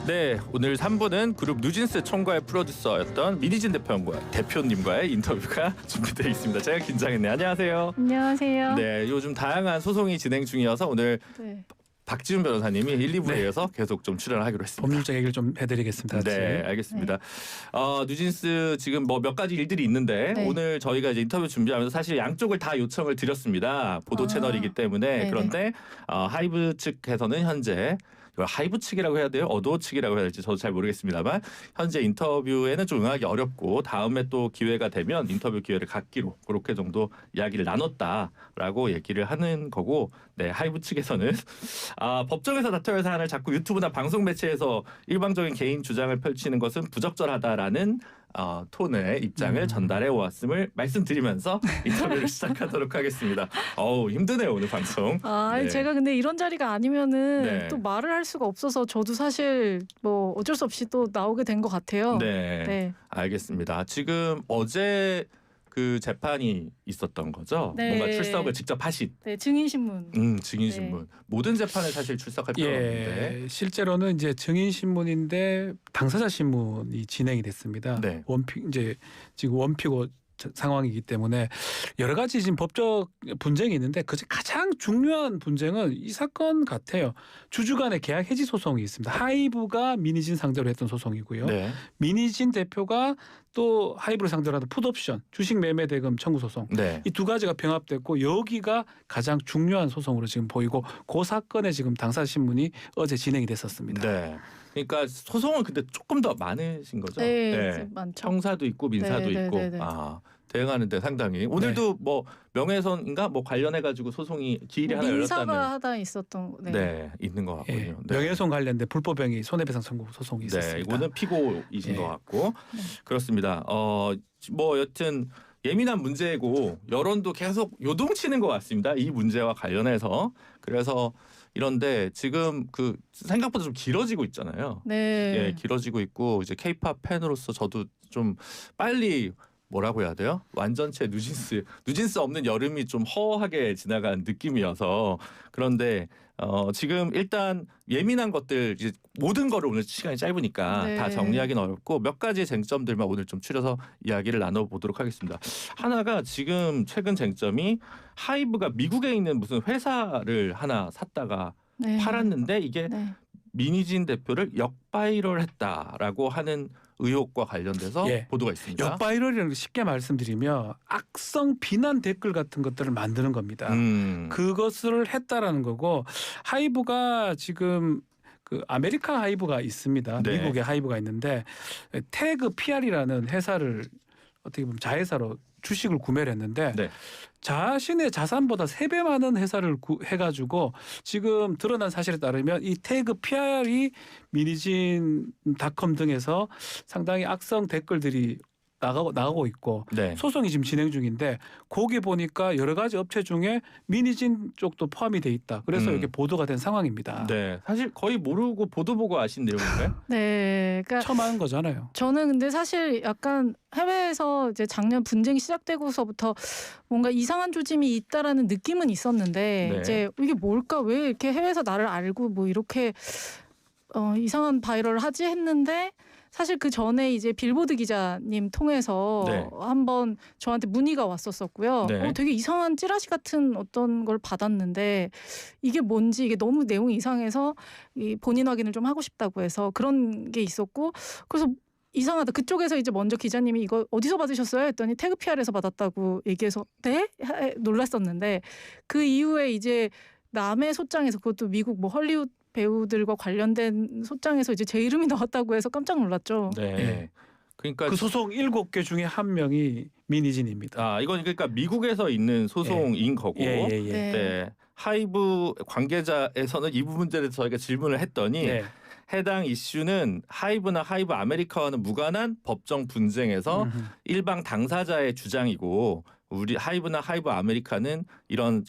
네, 오늘 3부는 그룹 뉴진스 총괄 프로듀서였던 민희진 대표님과의 인터뷰가 준비되어 있습니다. 제가 긴장했네요. 안녕하세요. 안녕하세요. 네, 요즘 다양한 소송이 진행 중이어서 오늘 네. 박지훈 변호사님이 1, 2부에 네. 이어서 계속 좀 출연하기로 했습니다. 법률적 얘기를 좀 해드리겠습니다. 네, 알겠습니다. 뉴진스 지금 뭐 몇 가지 일들이 있는데 네. 오늘 저희가 이제 인터뷰 준비하면서 사실 양쪽을 다 요청을 드렸습니다. 보도 채널이기 때문에 네네. 그런데 하이브 측에서는 현재 이걸 하이브 측이라고 해야 돼요? 어도어 측이라고 해야 될지 저도 잘 모르겠습니다만 현재 인터뷰에는 좀 응하기 어렵고 다음에 또 기회가 되면 인터뷰 기회를 갖기로 그렇게 정도 이야기를 나눴다라고 얘기를 하는 거고 네 하이브 측에서는 법정에서 다퉈야 할 사안을 자꾸 유튜브나 방송 매체에서 일방적인 개인 주장을 펼치는 것은 부적절하다라는 톤의 입장을 전달해 왔음을 말씀드리면서 인터뷰를 시작하도록 하겠습니다. 어우 힘드네요 오늘 방송. 네. 제가 근데 이런 자리가 아니면은 네. 또 말을 할 수가 없어서 저도 사실 뭐 어쩔 수 없이 또 나오게 된 것 같아요. 네. 네. 알겠습니다. 지금 어제 그 재판이 있었던 거죠? 네. 뭔가 출석을 직접 하신 네, 증인신문. 증인신문. 모든 재판에 사실 출석할 필요가 없는데. 실제로는 이제 증인 신문인데 당사자 신문이 진행이 됐습니다. 네. 지금 원피고 상황이기 때문에 여러 가지 지금 법적 분쟁이 있는데 그 가장 중요한 분쟁은 이 사건 같아요. 주주간의 계약 해지 소송이 있습니다. 하이브가 민희진 상대로 했던 소송이고요. 네. 민희진 대표가 또 하이브를 상대로 하던 풋옵션 주식 매매 대금 청구 소송. 네. 이 두 가지가 병합됐고 여기가 가장 중요한 소송으로 지금 보이고 그 사건에 지금 당사자 신문이 어제 진행이 됐었습니다. 네. 그러니까 소송은 근데 조금 더 많으신 거죠? 네, 많죠. 형사도 있고 민사도 네, 있고 네, 네. 대응하는데 상당히 오늘도 뭐 명예훼손인가 뭐 관련해 가지고 소송이 기일이 하나 민사가 열렸다는 하다 있었던. 네 있는 것 같군요. 예, 네. 명예훼손 관련된 불법행위 손해배상 청구 소송이 네, 있었습니다. 이거는 피고이신 예. 것 같고 네. 그렇습니다. 뭐 여튼 예민한 문제고 여론도 계속 요동치는 것 같습니다. 이 문제와 관련해서 그래서 이런데 지금 그 생각보다 좀 길어지고 있잖아요. 네. 예, 길어지고 있고 이제 K-팝 팬으로서 저도 좀 빨리 뭐라고 해야 돼요? 완전체 뉴진스 없는 여름이 좀 허하게 지나간 느낌이어서 그런데 지금 일단 예민한 것들 이제 모든 거를 오늘 시간이 짧으니까 네. 다 정리하기는 어렵고 몇 가지 쟁점들만 오늘 좀 추려서 이야기를 나눠보도록 하겠습니다. 하나가 지금 최근 쟁점이 하이브가 미국에 있는 무슨 회사를 하나 샀다가 네. 팔았는데 이게 네. 민희진 대표를 역바이럴했다라고 하는 의혹과 관련돼서 예. 보도가 있습니다. 역바이럴이라는 걸 쉽게 말씀드리면 악성 비난 댓글 같은 것들을 만드는 겁니다. 그것을 했다라는 거고 하이브가 지금 그 아메리카 하이브가 있습니다. 네. 미국의 하이브가 있는데 태그 PR이라는 회사를 어떻게 보면 자회사로 주식을 구매를 했는데 네. 자신의 자산보다 3배 많은 회사를 해가지고 지금 드러난 사실에 따르면 이 태그 PR이 민희진닷컴 등에서 상당히 악성 댓글들이 나가고 있고 네. 소송이 지금 진행 중인데 거기 보니까 여러 가지 업체 중에 민희진 쪽도 포함이 돼 있다. 그래서 이게 보도가 된 상황입니다. 네, 사실 거의 모르고 보도 보고 아신 내용인가요? 네. 그러니까 처음 하는 거잖아요. 저는 근데 사실 약간 해외에서 이제 작년 분쟁이 시작되고서부터 뭔가 이상한 조짐이 있다라는 느낌은 있었는데 네. 이제 이게 뭘까 왜 이렇게 해외에서 나를 알고 뭐 이렇게 이상한 바이럴을 하지 했는데 사실 그 전에 이제 빌보드 기자님 통해서 네. 한번 저한테 문의가 왔었었고요. 네. 되게 이상한 찌라시 같은 어떤 걸 받았는데 이게 뭔지 이게 너무 내용이 이상해서 이 본인 확인을 좀 하고 싶다고 해서 그런 게 있었고 그래서 이상하다. 그쪽에서 이제 먼저 기자님이 이거 어디서 받으셨어요? 했더니 태그 PR에서 받았다고 얘기해서 네? 놀랐었는데 그 이후에 이제 남의 소장에서 그것도 미국 뭐 헐리우드 배우들과 관련된 소장에서 이제 제 이름이 나왔다고 해서 깜짝 놀랐죠. 네. 예. 그러니까 그 소송 7개 중에 한 명이 민희진입니다. 이건 그러니까 미국에서 있는 소송인 거고. 예. 네. 네. 하이브 관계자에서는 이 부분에 대해서 저희가 질문을 했더니 네. 해당 이슈는 하이브나 하이브 아메리카와는 무관한 법정 분쟁에서 일방 당사자의 주장이고 우리 하이브나 하이브 아메리카는 이런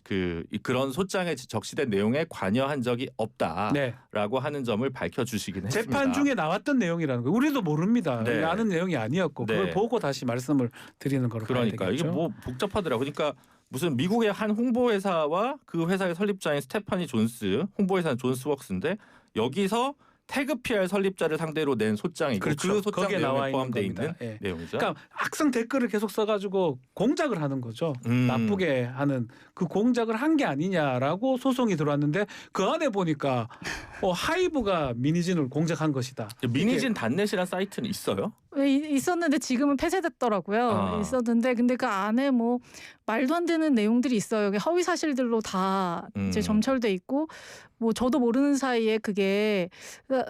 그런 소장에 적시된 내용에 관여한 적이 없다라고 네. 하는 점을 밝혀주시긴 했습니다. 재판 중에 나왔던 내용이라는 거 우리도 모릅니다. 네. 아는 내용이 아니었고 네. 그걸 보고 다시 말씀을 드리는 거로 봐야 그러니까 되겠죠. 이게 뭐 복잡하더라고. 그러니까 무슨 미국의 한 홍보회사와 그 회사의 설립자인 스테파니 존스, 홍보회사는 존스웍스인데 여기서 태그 PR 설립자를 상대로 낸 소장이고 그렇죠. 그 소장 거기에 나와 내용에 있는 포함되어 겁니다. 있는 예. 내용이죠. 그러니까 악성 댓글을 계속 써가지고 공작을 하는 거죠. 음. 나쁘게 하는 그 공작을 한 게 아니냐라고 소송이 들어왔는데 그 안에 보니까 하이브가 미니진을 공작한 것이다. 미니진 단넷이라는 사이트는 있어요? 있었는데 지금은 폐쇄됐더라고요. 아. 있었는데 근데 그 안에 뭐 말도 안 되는 내용들이 있어요. 허위 사실들로 다 이제 점철돼 있고 뭐 저도 모르는 사이에 그게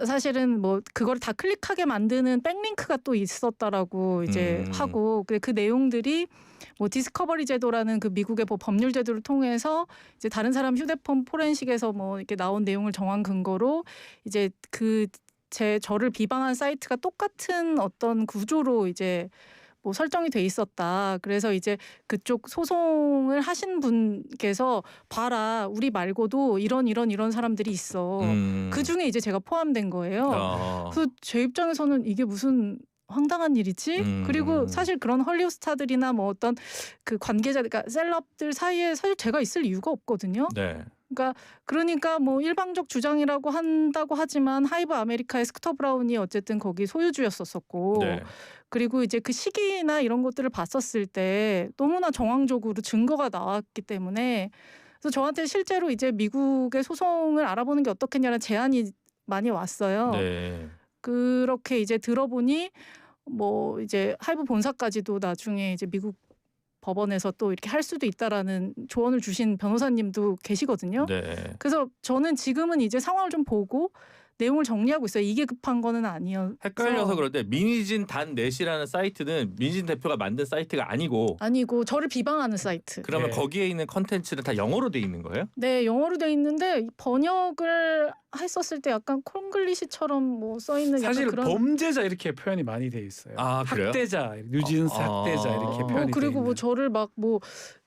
사실은 뭐 그걸 다 클릭하게 만드는 백링크가 또 있었다라고 이제 하고 그 내용들이 뭐 디스커버리 제도라는 그 미국의 법률 제도를 통해서 이제 다른 사람 휴대폰 포렌식에서 뭐 이렇게 나온 내용을 정한 근거로 이제 저를 비방한 사이트가 똑같은 어떤 구조로 이제 뭐 설정이 돼 있었다. 그래서 이제 그쪽 소송을 하신 분께서 봐라, 우리 말고도 이런 사람들이 있어. 그 중에 이제 제가 포함된 거예요. 그래서 제 입장에서는 이게 무슨 황당한 일이지? 그리고 사실 그런 헐리우드 스타들이나 뭐 어떤 그 관계자, 그러니까 셀럽들 사이에 사실 제가 있을 이유가 없거든요. 네. 그러니까 뭐 일방적 주장이라고 한다고 하지만 하이브 아메리카의 스쿠터 브라운이 어쨌든 거기 소유주였었고 네. 그리고 이제 그 시기나 이런 것들을 봤었을 때 너무나 정황적으로 증거가 나왔기 때문에 그래서 저한테 실제로 이제 미국의 소송을 알아보는 게 어떻겠냐는 제안이 많이 왔어요. 네. 그렇게 이제 들어보니 뭐 이제 하이브 본사까지도 나중에 이제 미국 법원에서 또 이렇게 할 수도 있다라는 조언을 주신 변호사님도 계시거든요. 네. 그래서 저는 지금은 이제 상황을 좀 보고 내용을 정리하고 있어요. 이게 급한 거는 아니어서. 헷갈려서 그런데 미니진 단넷이라는 사이트는 민진 대표가 만든 사이트가 아니고 저를 비방하는 사이트. 그러면 네. 거기에 있는 컨텐츠는 다 영어로 돼 있는 거예요? 네, 영어로 돼 있는데 번역을 했었을 때 약간 콩글리시처럼 뭐 써 있는 약간 사실 그런. 범죄자 이렇게 표현이 많이 돼 있어요. 아, 그래요? 학대자, 뉴진스 학대자 이렇게 표현이 돼 그리고 있는. 뭐 저를 막 뭐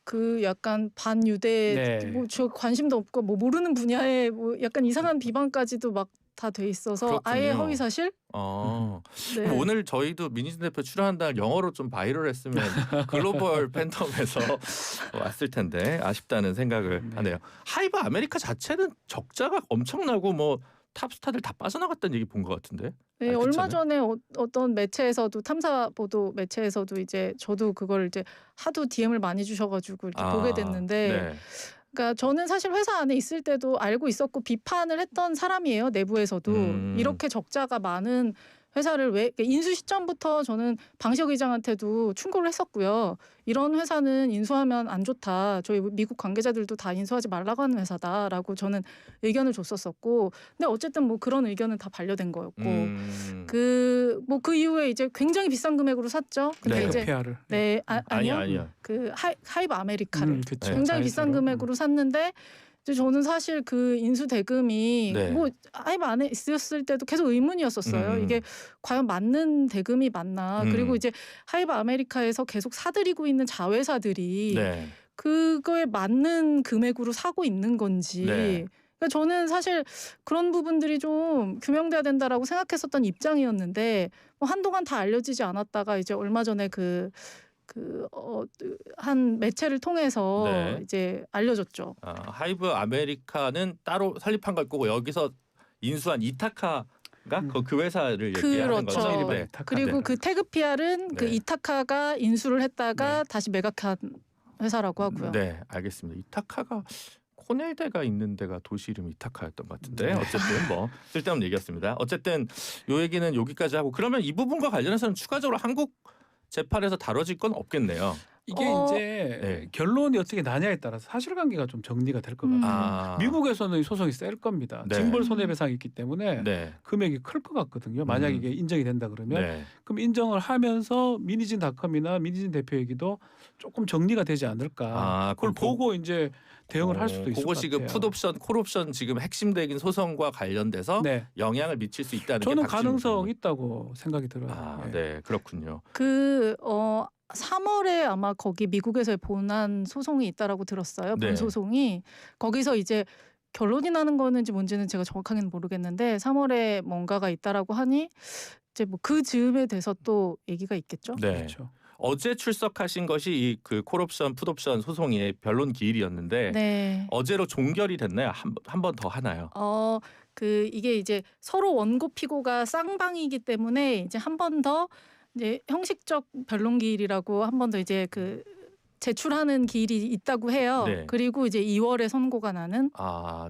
그 약간 반유대 네. 뭐 저 관심도 없고 뭐 모르는 분야에 뭐 약간 이상한 비방까지도 막 다 돼 있어서 그렇군요. 아예 허위 사실? 네. 그럼 오늘 저희도 민진 대표 출연한다는 영어로 좀 바이럴했으면 글로벌 팬텀에서 왔을 텐데 아쉽다는 생각을 하네요. 하이브 아메리카 자체는 적자가 엄청나고 뭐 탑스타들 다 빠져나갔다는 얘기 본 것 같은데. 네, 그렇잖아요. 얼마 전에 어떤 매체에서도 탐사 보도 매체에서도 이제 저도 그걸 이제 하도 DM을 많이 주셔가지고 이렇게 보게 됐는데, 네. 그러니까 저는 사실 회사 안에 있을 때도 알고 있었고 비판을 했던 사람이에요. 내부에서도 이렇게 적자가 많은 회사를 왜 인수 시점부터 저는 방시혁 의장한테도 충고를 했었고요. 이런 회사는 인수하면 안 좋다. 저희 미국 관계자들도 다 인수하지 말라고 하는 회사다라고 저는 의견을 줬었었고, 근데 어쨌든 뭐 그런 의견은 다 반려된 거였고, 그 이후에 이제 굉장히 비싼 금액으로 샀죠. 근데 네. 이제 PR을. 아니요. 그 하이브 아메리카를 그쵸. 굉장히 비싼 자회사로. 금액으로 샀는데. 이제 저는 사실 그 인수 대금이 네. 뭐 하이브 안에 있었을 때도 계속 의문이었었어요. 이게 과연 맞는 대금이 맞나? 그리고 이제 하이브 아메리카에서 계속 사들이고 있는 자회사들이 네. 그거에 맞는 금액으로 사고 있는 건지. 네. 그러니까 저는 사실 그런 부분들이 좀 규명돼야 된다라고 생각했었던 입장이었는데 뭐 한동안 다 알려지지 않았다가 이제 얼마 전에 한 매체를 통해서 네. 이제 알려졌죠. 하이브 아메리카는 따로 설립한 걸 거고 여기서 인수한 이타카가 그 회사를 얘기하는 그렇죠. 거죠. 네. 그리고 네. 그 태그 PR은 그 네. 이타카가 인수를 했다가 네. 다시 매각한 회사라고 하고요. 네, 알겠습니다. 이타카가 코넬대가 있는 데가 도시 이름이 이타카였던 것 같은데 어쨌든 뭐 쓸데없는 얘기였습니다. 어쨌든 요 얘기는 여기까지 하고 그러면 이 부분과 관련해서는 추가적으로 한국 재판에서 다뤄질 건 없겠네요. 이게 이제 네. 결론이 어떻게 나냐에 따라서 사실관계가 좀 정리가 될 것 같아요. 미국에서는 이 소송이 셀 겁니다. 네. 징벌 손해배상이 있기 때문에 네. 금액이 클 것 같거든요. 만약 이게 인정이 된다 그러면 네. 그럼 인정을 하면서 미니진닷컴이나 미니진 대표 얘기도 조금 정리가 되지 않을까. 그걸 보고 이제 대응을 할 수도 있을 것 그것이 같아요. 그 풋옵션, 콜옵션 지금 핵심적인 소송과 관련돼서 네. 영향을 미칠 수 있다는 저는 게 가능성 있다고 생각이 들어요. 네, 그렇군요. 3월에 아마 거기 미국에서의 본안 소송이 있다라고 들었어요. 네. 본 소송이 거기서 이제 결론이 나는 거는지 뭔지는 제가 정확하게는 모르겠는데 3월에 뭔가가 있다라고 하니 이제 뭐 그 즈음에 돼서 또 얘기가 있겠죠. 네. 그렇죠. 어제 출석하신 것이 이 그 콜옵션 풋옵션 소송의 변론 기일이었는데 네. 어제로 종결이 됐나요? 한 번 더 하나요? 이게 이제 서로 원고 피고가 쌍방이기 때문에 이제 한 번 더 이제 형식적 변론 기일이라고 한 번 더 이제 그 제출하는 기일이 있다고 해요. 네. 그리고 이제 2월에 선고가 나는.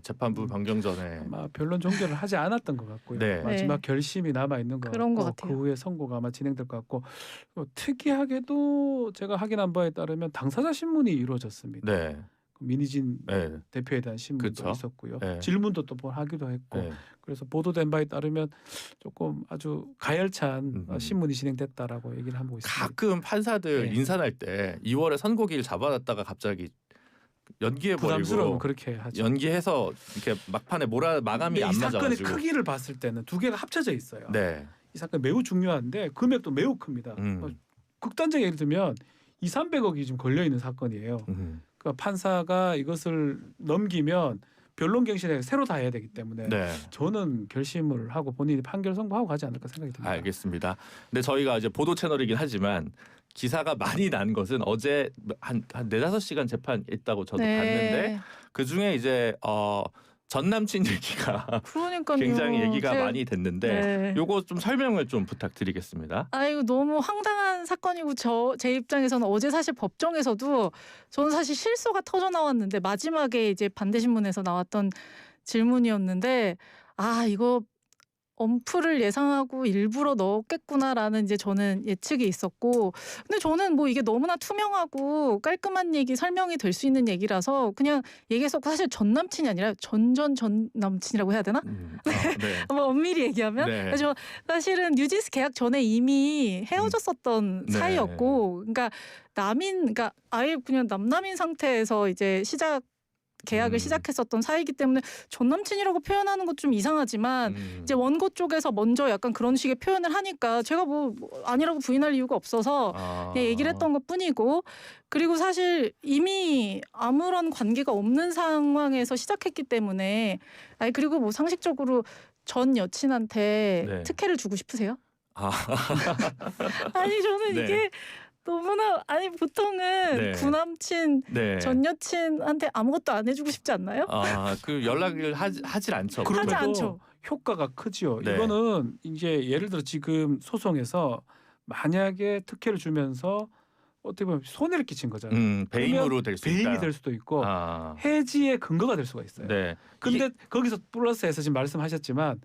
재판부 변경 전에. 아마 변론 종결을 하지 않았던 것 같고요. 네. 마지막 네. 결심이 남아 있는 것 그런 것 같고 같아요. 그 후에 선고가 아마 진행될 것 같고 특이하게도 제가 확인한 바에 따르면 당사자 신문이 이루어졌습니다. 네. 민희진 네. 대표에 대한 신문도 그쵸. 있었고요. 네. 질문도 또 하기도 했고 네. 그래서 보도된 바에 따르면 조금 아주 가열찬 신문이 진행됐다라고 얘기를 하고 있습니다. 가끔 판사들 네. 인사할 때 2월에 선고기일 잡아놨다가 갑자기 연기해버리고 부담스러우면 그렇게 하죠. 연기해서 이렇게 막판에 마감이 근데 안 이 사건의 맞아가지고. 크기를 봤을 때는 두 개가 합쳐져 있어요. 네. 이 사건 매우 중요한데 금액도 매우 큽니다. 극단적인 예를 들면 200~300억이 지금 걸려 있는 사건이에요. 그러니까 판사가 이것을 넘기면 변론갱신에 새로 다 해야 되기 때문에 네. 저는 결심을 하고 본인이 판결 선고하고 가지 않을까 생각이 듭니다. 알겠습니다. 근데 저희가 이제 보도 채널이긴 하지만 기사가 많이 난 것은 어제 한 4~5시간 재판 있다고 저도 봤는데 그 중에 이제 전 남친 얘기가 그러니까요. 굉장히 얘기가 많이 됐는데 네. 요거 좀 설명을 좀 부탁드리겠습니다. 이거 너무 황당한 사건이고 제 입장에서는 어제 사실 법정에서도 저는 사실 실소가 터져 나왔는데 마지막에 이제 반대 신문에서 나왔던 질문이었는데 이거 엄프를 예상하고 일부러 넣었겠구나라는 이제 저는 예측이 있었고, 근데 저는 뭐 이게 너무나 투명하고 깔끔한 얘기 설명이 될 수 있는 얘기라서 그냥 얘기해서 사실 전 남친이 아니라 전 남친이라고 해야 되나? 네. 뭐 엄밀히 얘기하면 네. 그래서 사실은 뉴진스 계약 전에 이미 헤어졌었던 네. 사이였고, 그러니까 아예 그냥 남남인 상태에서 이제 계약을 시작했었던 사이이기 때문에 전 남친이라고 표현하는 것 좀 이상하지만 이제 원고 쪽에서 먼저 약간 그런 식의 표현을 하니까 제가 뭐 아니라고 부인할 이유가 없어서 그냥 얘기를 했던 것뿐이고, 그리고 사실 이미 아무런 관계가 없는 상황에서 시작했기 때문에 그리고 뭐 상식적으로 전 여친한테 네. 특혜를 주고 싶으세요? 저는 네. 이게 너무나 보통은 네. 구남친 네. 전 여친한테 아무것도 안 해주고 싶지 않나요? 그 연락을 하질 않죠. 하지 그럼에도 않죠. 효과가 크지요. 네. 이거는 이제 예를 들어 지금 소송에서 만약에 특혜를 주면서 어떻게 보면 손해를 끼친 거잖아요. 배임으로 될 수 있다. 배임이 될 수도 있고 해지의 근거가 될 수가 있어요. 네. 근데 거기서 플러스해서 지금 말씀하셨지만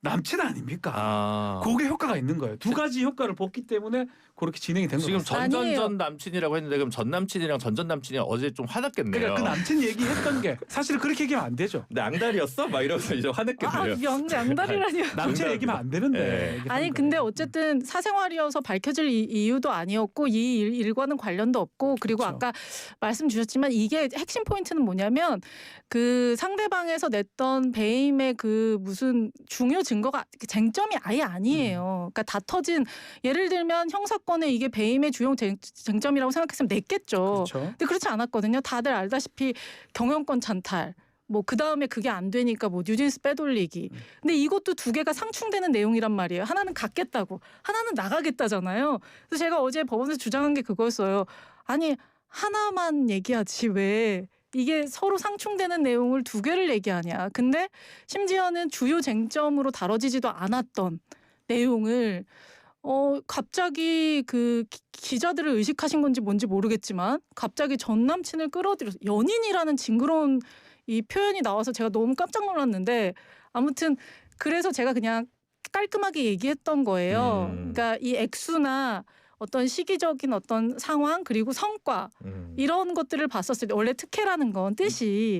남친 아닙니까? 그게 효과가 있는 거예요. 두 가지 효과를 봤기 때문에 그렇게 진행이 된 거예요. 지금 전 남친이라고 했는데 그럼 전 남친이랑 전 남친이 어제 좀 화났겠네요. 그러니까 그 남친 얘기했던 게 사실은 그렇게 얘기하면 안 되죠. 근데 앙달이었어? 막 이러면서 이제 화냈겠네요. 양다리라니요. 남친 얘기면 안 되는데. 근데 어쨌든 사생활이어서 밝혀질 이유도 아니었고 이 일과는 관련도 없고, 그리고 그렇죠. 아까 말씀 주셨지만 이게 핵심 포인트는 뭐냐면 그 상대방에서 냈던 배임의 그 무슨 중요 증거가 쟁점이 아예 아니에요. 그러니까 다 터진, 예를 들면 형사건에 이게 배임의 주요 쟁점이라고 생각했으면 냈겠죠. 그렇죠. 근데 그렇지 않았거든요. 다들 알다시피 경영권 찬탈, 뭐 그 다음에 그게 안 되니까 뭐 뉴진스 빼돌리기. 근데 이것도 두 개가 상충되는 내용이란 말이에요. 하나는 갖겠다고, 하나는 나가겠다잖아요. 그래서 제가 어제 법원에서 주장한 게 그거였어요. 하나만 얘기하지 왜 이게 서로 상충되는 내용을 두 개를 얘기하냐. 근데 심지어는 주요 쟁점으로 다뤄지지도 않았던 내용을 갑자기 그 기자들을 의식하신 건지 뭔지 모르겠지만 갑자기 전 남친을 끌어들여서 연인이라는 징그러운 이 표현이 나와서 제가 너무 깜짝 놀랐는데, 아무튼 그래서 제가 그냥 깔끔하게 얘기했던 거예요. 그러니까 이 액수나 어떤 시기적인 어떤 상황 그리고 성과 이런 것들을 봤었을 때 원래 특혜라는 건 뜻이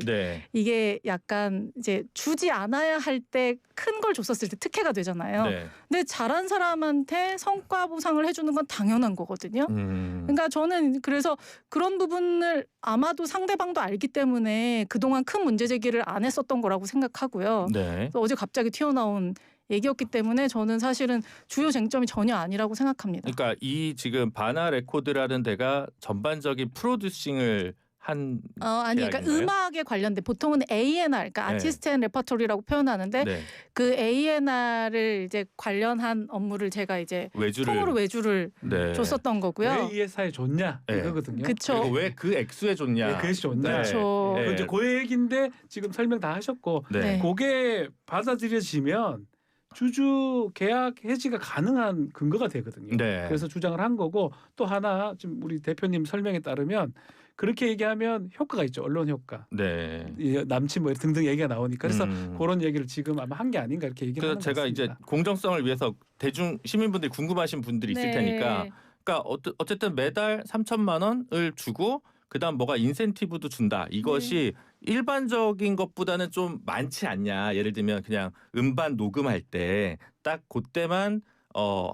이게 약간 이제 주지 않아야 할 때 큰 걸 줬었을 때 특혜가 되잖아요. 근데 잘한 사람한테 성과 보상을 해주는 건 당연한 거거든요. 그러니까 저는 그래서 그런 부분을 아마도 상대방도 알기 때문에 그동안 큰 문제 제기를 안 했었던 거라고 생각하고요. 어제 갑자기 튀어나온 얘기였기 때문에 저는 사실은 주요 쟁점이 전혀 아니라고 생각합니다. 그러니까 이 지금 바나 레코드라는 데가 전반적인 프로듀싱을 한 아니 그러니까 계약인가요? 음악에 관련된 보통은 A&R 그러니까 네. 아티스트 앤 레퍼토리라고 표현하는데 네. 그 A&R을 이제 관련한 업무를 제가 이제 외주를 통으로 외주를 네. 줬었던 거고요. 왜 이 회사에 좋냐 네. 이거거든요. 그쵸. 그리고 왜 그 액수에 줬냐? 왜 그것이 좋냐. 그쵸. 네. 그 이제 그 얘기인데 지금 설명 다 하셨고 네. 네. 그게 받아들여지면 주주 계약 해지가 가능한 근거가 되거든요. 네. 그래서 주장을 한 거고 또 하나 지금 우리 대표님 설명에 따르면 그렇게 얘기하면 효과가 있죠. 언론 효과. 네. 남친 뭐 등등 얘기가 나오니까 그래서 음. 그런 얘기를 지금 아마 한 게 아닌가 이렇게 얘기를 그래서 하는 것 제가 같습니다. 이제 공정성을 위해서 대중 시민분들이 궁금하신 분들이 있을 네. 테니까 그러니까 어쨌든 매달 3천만 원을 주고 그다음 뭐가 인센티브도 준다. 이것이 일반적인 것보다는 좀 많지 않냐. 예를 들면 그냥 음반 녹음할 때 딱 그때만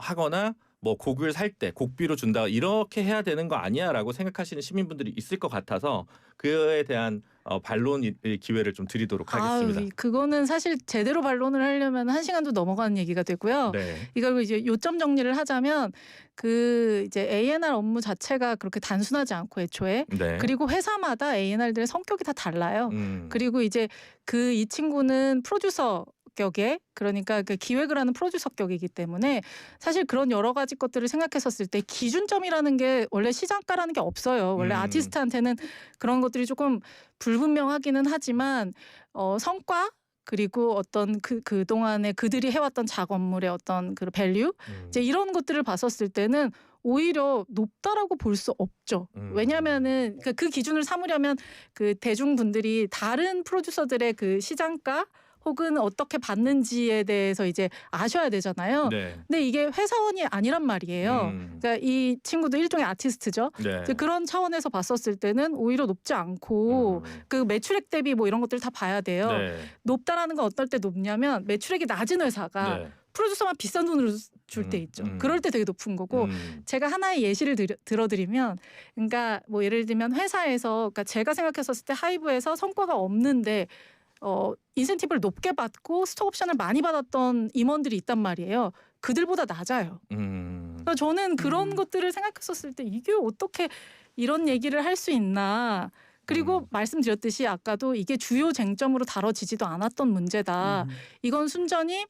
하거나 뭐 곡을 살 때 곡비로 준다. 이렇게 해야 되는 거 아니야라고 생각하시는 시민분들이 있을 것 같아서 그에 대한 반론의 기회를 좀 드리도록 하겠습니다. 그거는 사실 제대로 반론을 하려면 1시간도 넘어가는 얘기가 되고요. 네. 이걸 이제 요점 정리를 하자면 그 이제 A&R 업무 자체가 그렇게 단순하지 않고 애초에 네. 그리고 회사마다 A&R들의 성격이 다 달라요. 그리고 이제 이 친구는 프로듀서 격에 그러니까 그 기획을 하는 프로듀서 격이기 때문에 사실 그런 여러 가지 것들을 생각했었을 때 기준점이라는 게 원래 시장가라는 게 없어요. 원래 아티스트한테는 그런 것들이 조금 불분명하기는 하지만 성과 그리고 어떤 그 동안에 그들이 해왔던 작업물의 어떤 그 밸류 이제 이런 것들을 봤었을 때는 오히려 높다라고 볼 수 없죠. 왜냐하면은 그 기준을 삼으려면 그 대중분들이 다른 프로듀서들의 그 시장가 혹은 어떻게 받는지에 대해서 이제 아셔야 되잖아요. 네. 근데 이게 회사원이 아니란 말이에요. 그러니까 이 친구도 일종의 아티스트죠. 네. 이제 그런 차원에서 봤었을 때는 오히려 높지 않고 그 매출액 대비 뭐 이런 것들 다 봐야 돼요. 네. 높다라는 건 어떨 때 높냐면 매출액이 낮은 회사가 네. 프로듀서만 비싼 돈으로 줄 때 있죠. 그럴 때 되게 높은 거고 제가 하나의 예시를 들어드리면 그러니까 뭐 예를 들면 회사에서 그러니까 제가 생각했었을 때 하이브에서 성과가 없는데 인센티브를 높게 받고 스톡 옵션을 많이 받았던 임원들이 있단 말이에요. 그들보다 낮아요. 그래서 저는 그런 것들을 생각했었을 때 이게 어떻게 이런 얘기를 할 수 있나. 그리고 말씀드렸듯이 아까도 이게 주요 쟁점으로 다뤄지지도 않았던 문제다. 이건 순전히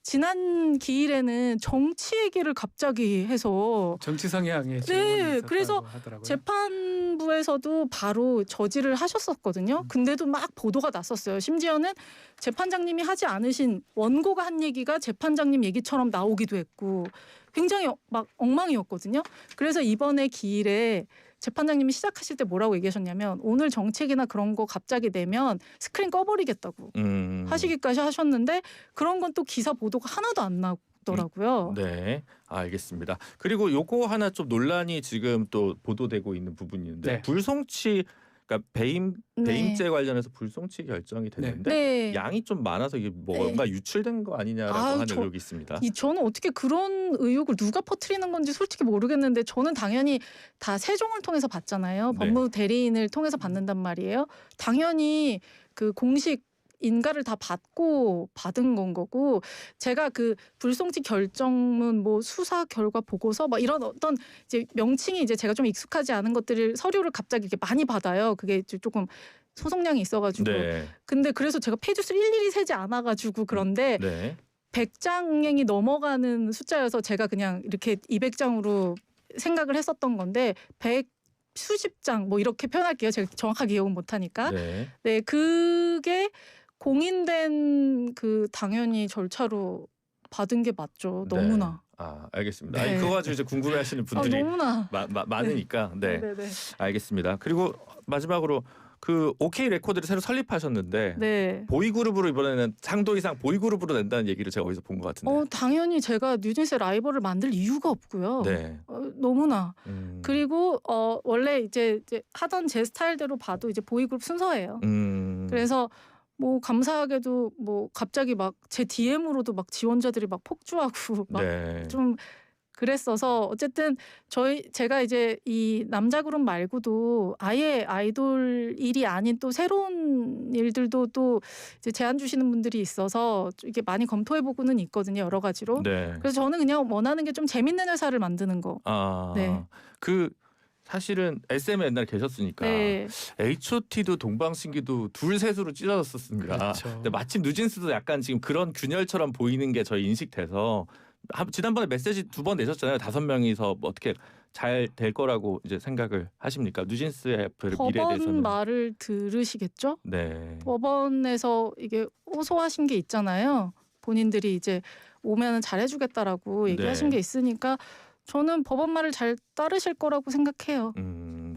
지난 기일에는 정치 얘기를 갑자기 해서 정치 성향의 네, 그래서 하더라고요. 재판부에서도 바로 저지를 하셨었거든요. 근데도 막 보도가 났었어요. 심지어는 재판장님이 하지 않으신 원고가 한 얘기가 재판장님 얘기처럼 나오기도 했고 굉장히 막 엉망이었거든요. 그래서 이번에 기일에 재판장님이 시작하실 때 뭐라고 얘기하셨냐면 오늘 정책이나 그런 거 갑자기 내면 스크린 꺼버리겠다고 하시기까지 하셨는데 그런 건 또 기사 보도가 하나도 안 나더라고요. 네, 알겠습니다. 그리고 요거 하나 좀 논란이 지금 또 보도되고 있는 부분이 있는데 네. 불송치 그러니까 배임죄 관련해서 불송치 결정이 됐는데 네. 양이 좀 많아서 이게 뭔가 유출된 거 아니냐라고 하는 의혹이 있습니다. 저는 어떻게 그런 의혹을 누가 퍼뜨리는 건지 솔직히 모르겠는데 저는 당연히 다 세종을 통해서 받잖아요. 네. 법무 대리인을 통해서 받는단 말이에요. 당연히 그 공식 인가를 다 받고 받은 건 거고 제가 그 불송치 결정문 뭐 수사 결과 보고서 막 이런 어떤 이제 명칭이 이제 제가 좀 익숙하지 않은 것들을 서류를 갑자기 이렇게 많이 받아요. 그게 이제 조금 소송량이 있어가지고 네. 근데 그래서 제가 페이지수를 일일이 세지 않아가지고 그런데 네. 100장이 넘어가는 숫자여서 제가 그냥 이렇게 200장으로 생각을 했었던 건데 100 수십 장 뭐 이렇게 표현할게요. 제가 정확하게 기억은 못하니까. 네. 네, 그게 공인된 그 당연히 절차로 받은 게 맞죠. 너무나. 아, 알겠습니다. 네. 아니, 그거 가지고 이제 궁금해하시는 분들이 너무나. 많으니까. 네. 네. 알겠습니다. 그리고 마지막으로 그 OK 레코드를 새로 설립하셨는데 네. 보이그룹으로 이번에는 상도 이상 보이그룹으로 낸다는 얘기를 제가 어디서 본 것 같은데. 당연히 제가 뉴진스의 라이벌을 만들 이유가 없고요. 네. 너무나. 그리고 원래 이제 하던 제 스타일대로 봐도 이제 보이그룹 순서예요. 그래서 뭐 감사하게도 뭐 갑자기 막 제 DM으로도 막 지원자들이 막 폭주하고 막 좀 그랬어서 어쨌든 제가 이제 이 남자 그룹 말고도 아예 아이돌 일이 아닌 또 새로운 일들도 또 이제 제안 주시는 분들이 있어서 이게 많이 검토해보고는 있거든요. 여러 가지로. 네. 그래서 저는 그냥 원하는 게 좀 재밌는 회사를 만드는 거. 아, 네. 그 사실은 SM에 옛날에 계셨으니까 네. H.O.T도 동방신기도 둘 셋으로 찢어졌었습니다. 그렇죠. 근데 마침 뉴진스도 약간 지금 그런 균열처럼 보이는 게 저희 인식돼서 지난번에 메시지 2번 내셨잖아요. 5명이서 뭐 어떻게 잘 될 거라고 이제 생각을 하십니까? 뉴진스의 미래에 법원 대해서는. 말을 들으시겠죠? 네. 법원에서 이게 호소하신 게 있잖아요. 본인들이 이제 오면은 잘해주겠다라고 얘기하신 네. 게 있으니까 저는 법원 말을 잘 따르실 거라고 생각해요.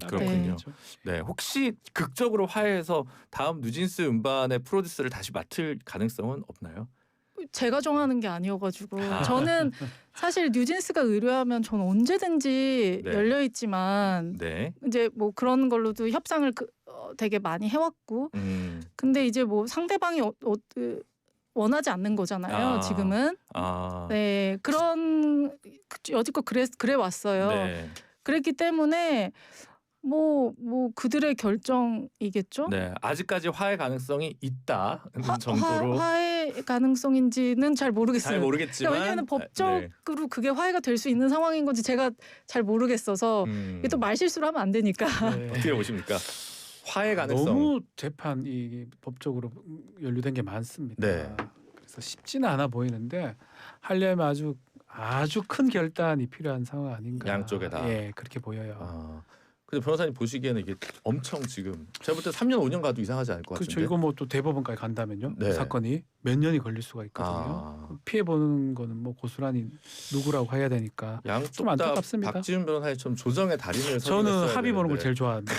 그렇군요. 네. 네, 혹시 극적으로 화해해서 다음 뉴진스 음반의 프로듀스를 다시 맡을 가능성은 없나요? 제가 정하는 게 아니어가지고 아. 저는 사실 뉴진스가 의뢰하면 저는 언제든지 네. 열려 있지만 네. 이제 뭐 그런 걸로도 협상을 되게 많이 해왔고 근데 이제 뭐 상대방이 원하지 않는 거잖아요. 지금은 아. 네 그런 여지껏 그래 왔어요. 네. 그랬기 때문에 뭐 그들의 결정이겠죠. 네. 아직까지 화해 가능성이 있다는 정도로 화해 가능성인지는 잘 모르겠어요. 잘 모르겠지만 왜냐하면 법적으로 그게 화해가 될 수 있는 상황인 건지 제가 잘 모르겠어서 이게 또 말실수를 하면 안 되니까. 네. 어떻게 보십니까? 화해 가능성. 너무 재판이 법적으로 연루된 게 많습니다. 네. 그래서 쉽지는 않아 보이는데 하려면 아주 큰 결단이 필요한 상황 아닌가. 양쪽에 다. 예, 그렇게 보여요. 아. 근데 변호사님 보시기에는 이게 엄청 지금 제가 볼 때 3년 5년 가도 이상하지 않을 것 그렇죠. 같은데. 이거 뭐 또 대법원까지 간다면요. 네. 사건이 몇 년이 걸릴 수가 있거든요. 아. 피해 보는 거는 뭐 고스란히 누구라고 해야 되니까. 양쪽 좀 다 안타깝습니다. 박지훈 변호사님처럼 조정의 달인을 저는 합의 보는 걸 되는데. 제일 좋아합니다.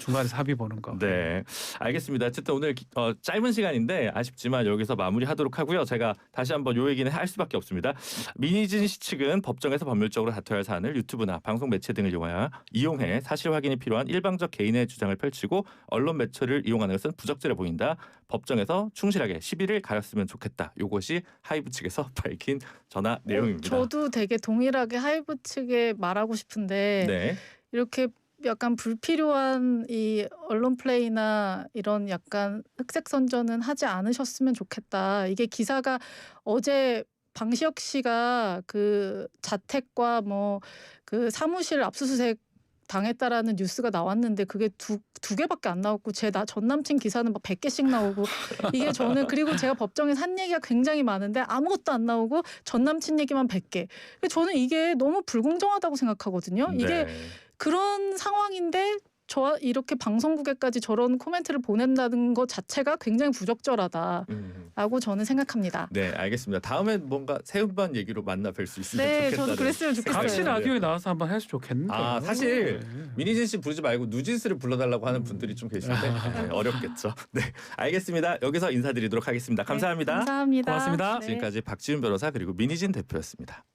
중간에서 합의 보는 거. 네, 알겠습니다. 어쨌든 오늘 짧은 시간인데 아쉽지만 여기서 마무리하도록 하고요. 제가 다시 한번 요 얘기는 할 수밖에 없습니다. 민희진 씨 측은 법정에서 법률적으로 다퉈야 할 사안을 유튜브나 방송 매체 등을 이용해 사실 확인이 필요한 일방적 개인의 주장을 펼치고 언론 매체를 이용하는 것은 부적절해 보인다. 법정에서 충실하게 시비를 가렸으면 좋겠다. 이것이 하이브 측에서 밝힌 전화 내용입니다. 저도 되게 동일하게 하이브 측에 말하고 싶은데 네, 이렇게 약간 불필요한 이 언론 플레이나 이런 약간 흑색 선전은 하지 않으셨으면 좋겠다. 이게 기사가 어제 방시혁 씨가 그 자택과 뭐 그 사무실 압수수색 당했다라는 뉴스가 나왔는데 그게 두 개밖에 안 나왔고 제 전 남친 기사는 막 100개씩 나오고 이게 저는 그리고 제가 법정에서 한 얘기가 굉장히 많은데 아무것도 안 나오고 전 남친 얘기만 100개. 저는 이게 너무 불공정하다고 생각하거든요. 이게 네. 그런 상황인데 저 이렇게 방송국에까지 저런 코멘트를 보낸다는 것 자체가 굉장히 부적절하다라고 저는 생각합니다. 네, 알겠습니다. 다음에 뭔가 새 음반 얘기로 만나 뵐 수 있으면 네, 좋겠다는 저도 그랬으면 좋겠어요. 같이 생각이 라디오에 나와서 한번 했으면 좋겠는데. 아, 사실 네. 민희진 씨 부르지 말고 누진스를 불러달라고 하는 분들이 좀 계신데 네, 어렵겠죠. 네, 알겠습니다. 여기서 인사드리도록 하겠습니다. 감사합니다. 감사합니다. 고맙습니다. 네. 지금까지 박지훈 변호사 그리고 민희진 대표였습니다.